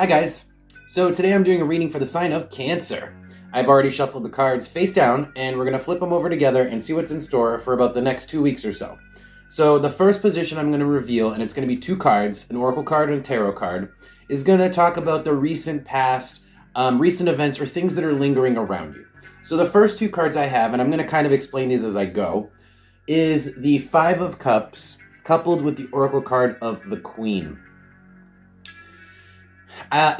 Hi guys! So today I'm doing a reading for the sign of Cancer. I've already shuffled the cards face down and we're going to flip them over together and see what's in store for about the next 2 weeks or so. So the first position I'm going to reveal, and it's going to be 2 cards, an oracle card and a tarot card, is going to talk about the recent past, recent events or things that are lingering around you. So the first 2 cards I have, and I'm going to kind of explain these as I go, is the 5 of Cups coupled with the oracle card of the Queen.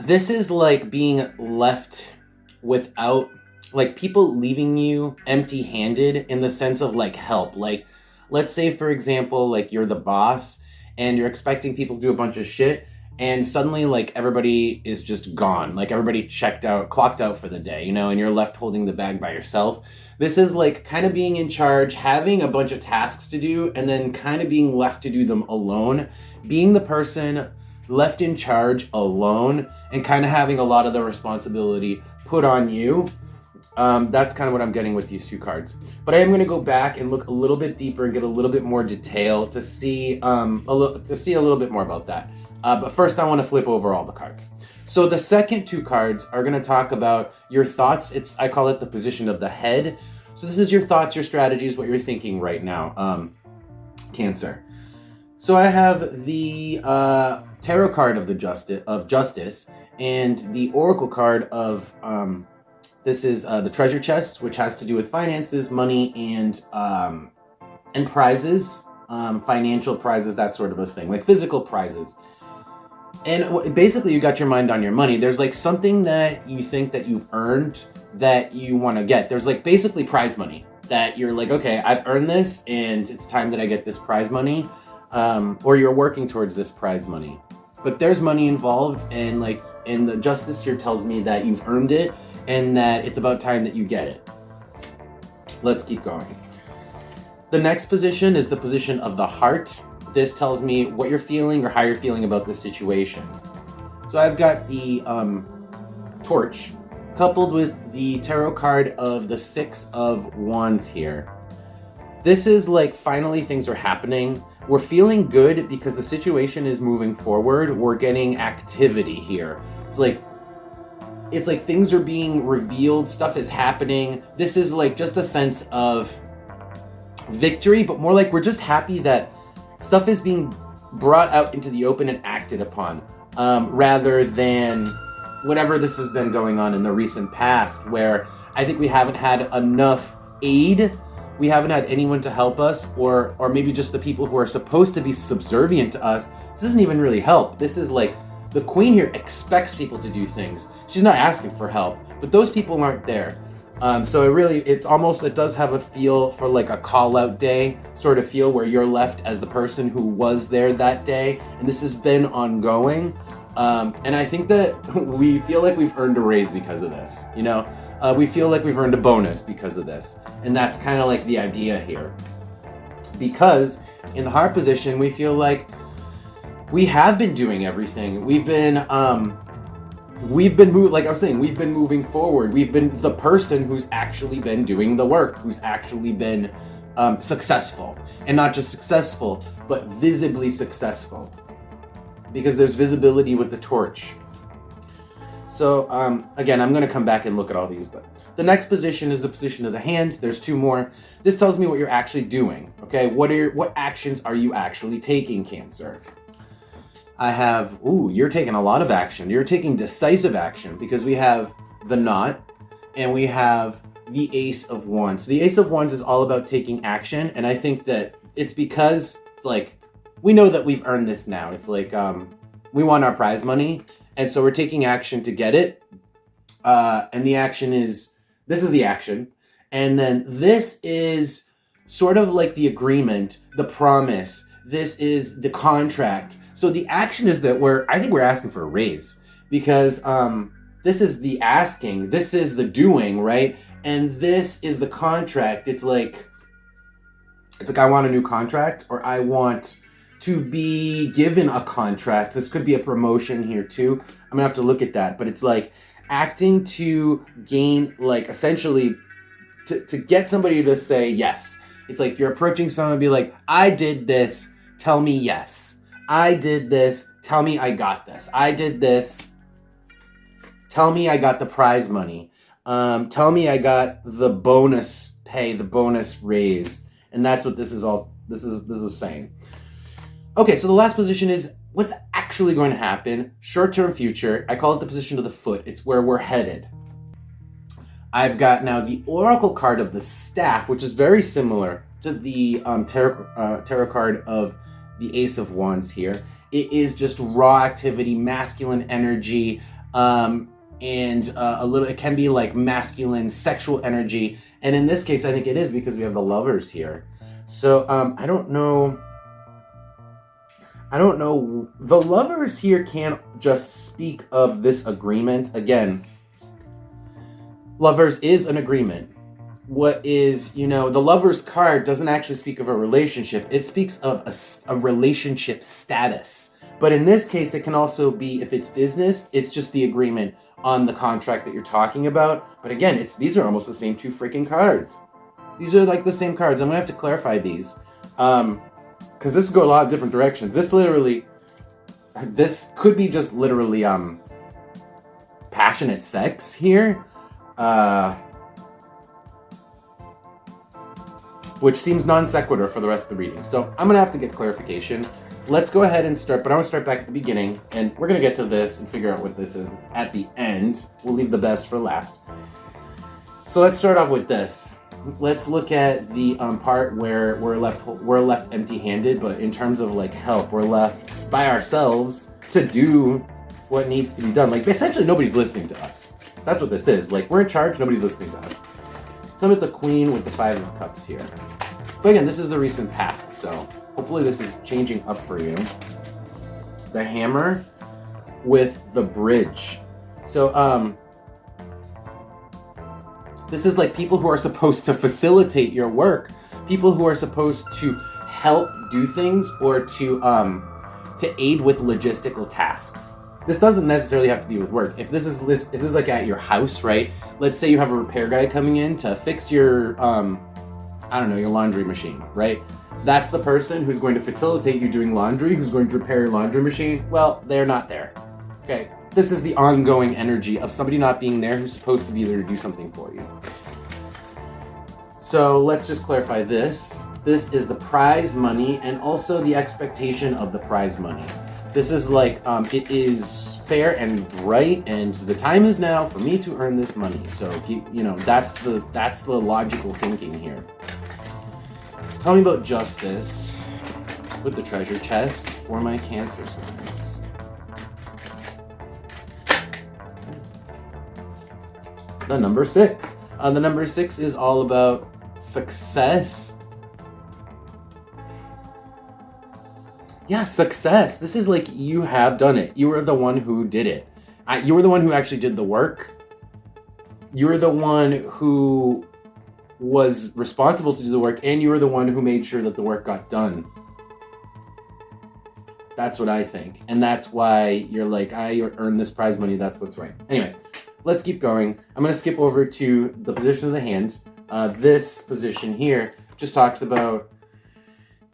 This is like being left without, like people leaving you empty-handed in the sense of like help. Like, let's say for example, like you're the boss and you're expecting people to do a bunch of shit and suddenly like everybody is just gone. Like everybody checked out, clocked out for the day, you know, and you're left holding the bag by yourself. This is like kind of being in charge, having a bunch of tasks to do, and then kind of being left to do them alone. Being the person left in charge alone and kind of having a lot of the responsibility put on you. That's kind of what I'm getting with these 2 cards. But I am going to go back and look a little bit deeper and get a little bit more detail to see a little bit more about that. But first I want to flip over all the cards. So the second 2 cards are going to talk about your thoughts. I call it the position of the head. So this is your thoughts, your strategies, what you're thinking right now, Cancer. So I have the tarot card of justice and the oracle card of this is the treasure chest, which has to do with finances, money, and prizes, financial prizes, that sort of a thing, like physical prizes. And basically you got your mind on your money. There's like something that you think that you've earned that you want to get. There's like basically prize money that you're like, okay, I've earned this and it's time that I get this prize money. Or you're working towards this prize money. But there's money involved, and the justice here tells me that you've earned it and that it's about time that you get it. Let's keep going. The next position is the position of the heart. This tells me what you're feeling or how you're feeling about this situation. So I've got the torch coupled with the tarot card of the 6 of Wands here. This is like finally things are happening. We're feeling good because the situation is moving forward. We're getting activity here. It's like things are being revealed. Stuff is happening. This is like just a sense of victory, but more like we're just happy that stuff is being brought out into the open and acted upon, rather than whatever this has been going on in the recent past, where I think we haven't had enough aid. We haven't had anyone to help us, or maybe just the people who are supposed to be subservient to us. This doesn't even really help. This is like, the Queen here expects people to do things. She's not asking for help, but those people aren't there. So it does have a feel for like a call-out day sort of feel, where you're left as the person who was there that day, and this has been ongoing. And I think that we feel like we've earned a raise because of this, you know? We feel like we've earned a bonus because of this. And that's kind of like the idea here. Because in the heart position, we feel like we have been doing everything. We've been like I was saying, we've been moving forward. We've been the person who's actually been doing the work, who's actually been successful. And not just successful, but visibly successful. Because there's visibility with the torch. So, again, I'm going to come back and look at all these, but the next position is the position of the hands. There's 2 more. This tells me what you're actually doing, okay? What actions are you actually taking, Cancer? I have, you're taking a lot of action. You're taking decisive action, because we have the knot and we have the Ace of Wands. So the Ace of Wands is all about taking action, and I think that it's because it's like, we know that we've earned this now. It's like, we want our prize money, and so we're taking action to get it. And the action is, this is the action. And then this is sort of like the agreement, the promise. This is the contract. So the action is that I think we're asking for a raise, because this is the asking, this is the doing, right? And this is the contract. It's like I want a new contract, or I want to be given a contract. This could be a promotion here too. I'm gonna have to look at that, but it's like acting to gain, like essentially to get somebody to say yes. It's like you're approaching someone and be like, I did this, tell me yes. I did this, tell me I got this. I did this, Tell me I got the prize money. Tell me I got the bonus pay, the bonus raise. And that's what this is saying. Okay, so the last position is what's actually going to happen, short-term future. I call it the position of the foot. It's where we're headed. I've got now the Oracle card of the Staff, which is very similar to the tarot card of the Ace of Wands here. It is just raw activity, masculine energy, and it can be like masculine sexual energy. And in this case, I think it is because we have the Lovers here. So I don't know. The Lovers here can't just speak of this agreement. Again, Lovers is an agreement. What is, the Lovers card doesn't actually speak of a relationship. It speaks of a relationship status. But in this case, it can also be, if it's business, it's just the agreement on the contract that you're talking about. But again, these are almost the same two freaking cards. These are like the same cards. I'm going to have to clarify these. Because this could go a lot of different directions. This could be just literally passionate sex here. Which seems non sequitur for the rest of the reading. So I'm going to have to get clarification. Let's go ahead and start, but I want to start back at the beginning, and we're going to get to this and figure out what this is at the end. We'll leave the best for last. So let's start off with this. Let's look at the part where we're left empty-handed, but in terms of like help, we're left by ourselves to do what needs to be done. Like essentially nobody's listening to us. That's what this is. Like we're in charge, nobody's listening to us. So with the Queen with the Five of Cups here. But again, this is the recent past, so hopefully this is changing up for you. The Hammer with the Bridge. So this is like people who are supposed to facilitate your work, people who are supposed to help do things or to aid with logistical tasks. This doesn't necessarily have to be with work. If this is like at your house, right? Let's say you have a repair guy coming in to fix your your laundry machine, right? That's the person who's going to facilitate you doing laundry, who's going to repair your laundry machine. Well, they're not there. Okay. This is the ongoing energy of somebody not being there who's supposed to be there to do something for you. So let's just clarify this. This is the prize money and also the expectation of the prize money. This is like, it is fair and right, and the time is now for me to earn this money. So, that's the logical thinking here. Tell me about justice with the treasure chest for my Cancer signs. The number 6. The number 6 is all about success. Yeah, success. This is like you have done it. You were the one who did it. You were the one who actually did the work. You were the one who was responsible to do the work, and you were the one who made sure that the work got done. That's what I think. And that's why you're like, I earned this prize money. That's what's right. Anyway, let's keep going. I'm going to skip over to the position of the hand. This position here just talks about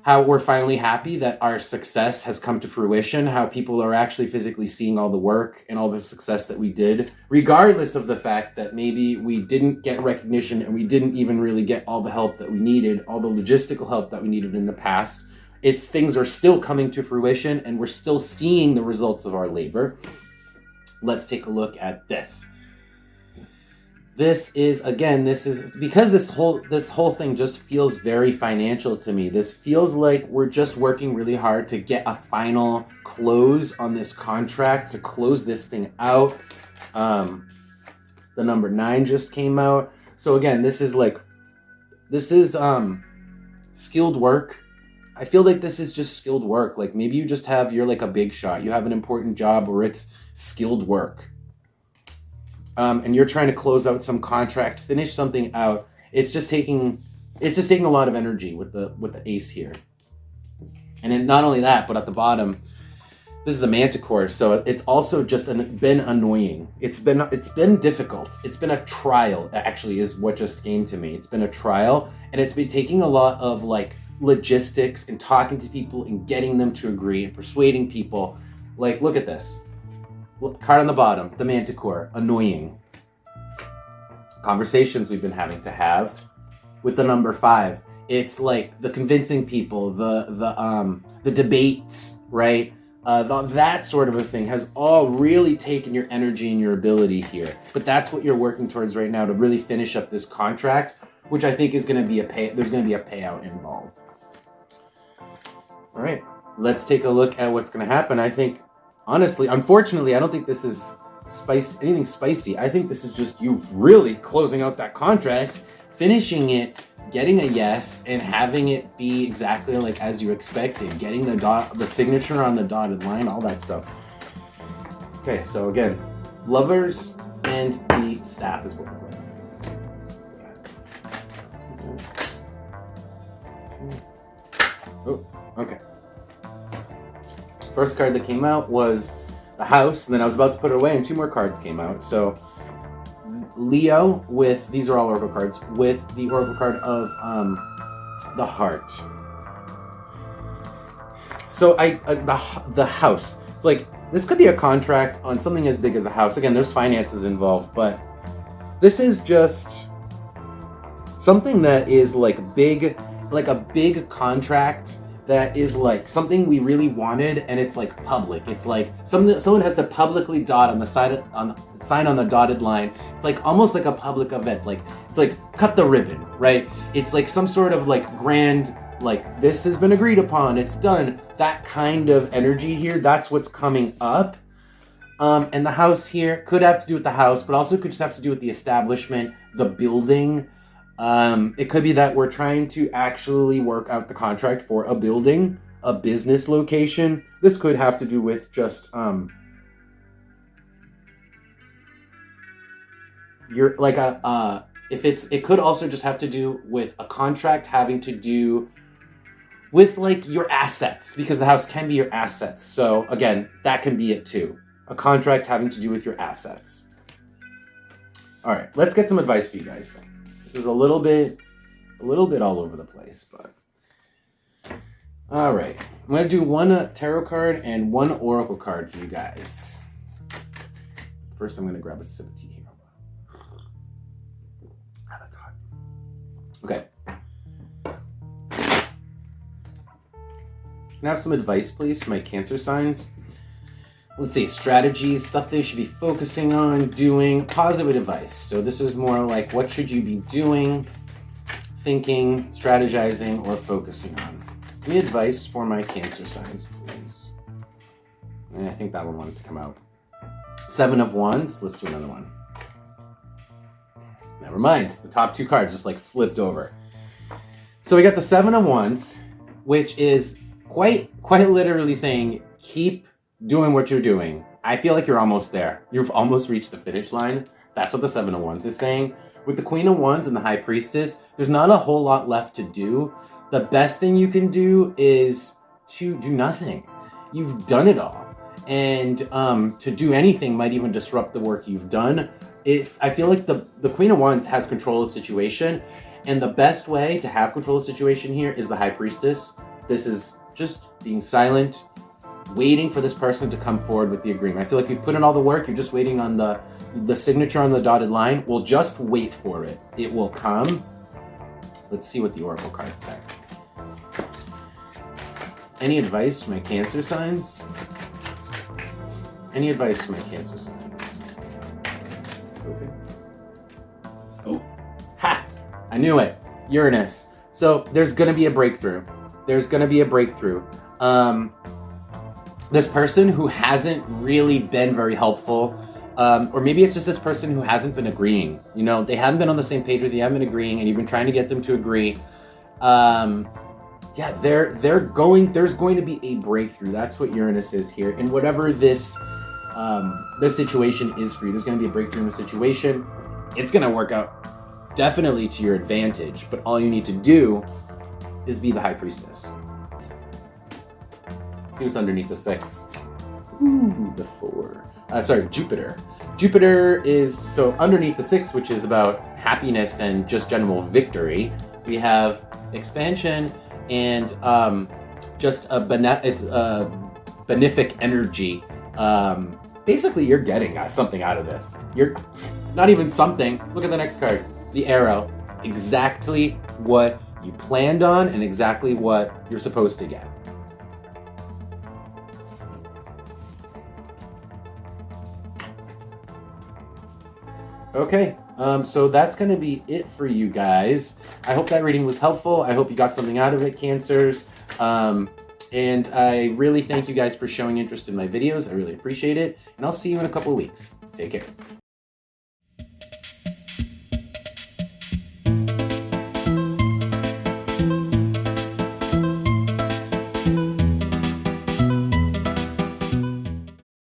how we're finally happy that our success has come to fruition, how people are actually physically seeing all the work and all the success that we did, regardless of the fact that maybe we didn't get recognition and we didn't even really get all the help that we needed, all the logistical help that we needed in the past. Things are still coming to fruition and we're still seeing the results of our labor. Let's take a look at this. This is because this whole thing just feels very financial to me. This feels like we're just working really hard to get a final close on this contract, to close this thing out. The number 9 just came out. So again, this is skilled work. I feel like this is just skilled work. Like maybe you're like a big shot. You have an important job where it's skilled work. And you're trying to close out some contract, finish something out. It's just taking a lot of energy with the ace here. And then not only that, but at the bottom, this is the Manticore. So it's also just been annoying. It's been difficult. It's been a trial, actually, is what just came to me. It's been a trial, and it's been taking a lot of like logistics and talking to people and getting them to agree and persuading people. Like, look at this. Card on the bottom, the Manticore, annoying. Conversations we've been having to have with the number 5. It's like the convincing people, the debates, right? That sort of a thing has all really taken your energy and your ability here. But that's what you're working towards right now to really finish up this contract, which I think is going to be there's going to be a payout involved. All right, let's take a look at what's going to happen. I think, honestly, unfortunately, I don't think this is anything spicy. I think this is just you really closing out that contract, finishing it, getting a yes, and having it be exactly like as you expected, getting the signature on the dotted line, all that stuff. Okay, so again, Lovers and the Staff is what we're going with. Oh, okay. First card that came out was the House, and then I was about to put it away, and 2 more cards came out. So Leo with, these are all Oracle cards, with the Oracle card of the Heart. So the House. It's like, this could be a contract on something as big as a house. Again, there's finances involved, but this is just something that is like big, like a big contract that is like something we really wanted, and it's like public. It's like someone has to publicly sign on the dotted line. It's like almost like a public event. Like it's like cut the ribbon, right? It's like some sort of like grand, like this has been agreed upon, it's done. That kind of energy here. That's what's coming up. And the House here could have to do with the house, but also could just have to do with the establishment, the building. It could be that we're trying to actually work out the contract for a building, a business location. This could have to do with just you're like it could also just have to do with a contract having to do with like your assets, because the house can be your assets. So again, that can be it too. A contract having to do with your assets. All right, let's get some advice for you guys. This is a little bit all over the place, but all right. I'm gonna do 1 tarot card and 1 oracle card for you guys. First, I'm gonna grab a sip of tea here. Ah, that's hot. Okay. Can I have some advice, please, for my Cancer signs? Let's see, strategies, stuff they should be focusing on, doing, positive advice. So this is more like, what should you be doing, thinking, strategizing, or focusing on? Give me advice for my Cancer signs, please. And I think that one wanted to come out. 7 of Wands, let's do another one. Never mind, the top 2 cards just like flipped over. So we got the 7 of Wands, which is quite literally saying, keep doing what you're doing. I feel like you're almost there. You've almost reached the finish line. That's what the 7 of Wands is saying. With the Queen of Wands and the High Priestess, there's not a whole lot left to do. The best thing you can do is to do nothing. You've done it all. And to do anything might even disrupt the work you've done. I feel like the Queen of Wands has control of the situation, and the best way to have control of the situation here is the High Priestess. This is just being silent, waiting for this person to come forward with the agreement. I feel like you've put in all the work, you're just waiting on the signature on the dotted line. Well, just wait for it. It will come. Let's see what the Oracle cards say. Any advice for my Cancer signs? Any advice for my Cancer signs? Okay. Oh, ha! I knew it. Uranus. So there's going to be a breakthrough. There's going to be a breakthrough. This person who hasn't really been very helpful, or maybe it's just this person who hasn't been agreeing. You know, they haven't been on the same page with you, haven't been agreeing, and you've been trying to get them to agree. Yeah, there's going to be a breakthrough. That's what Uranus is here. And whatever this situation is for you, there's going to be a breakthrough in the situation. It's going to work out definitely to your advantage, but all you need to do is be the High Priestess. Let's see what's underneath the 6. Ooh, the 4. Jupiter. Jupiter is, so underneath the 6, which is about happiness and just general victory, we have expansion and just a benefic energy. basically you're getting something out of this. You're not even something. Look at the next card, the arrow. Exactly what you planned on and exactly what you're supposed to get. Okay, so that's going to be it for you guys. I hope that reading was helpful. I hope you got something out of it, Cancers. And I really thank you guys for showing interest in my videos. I really appreciate it. And I'll see you in a couple of weeks. Take care.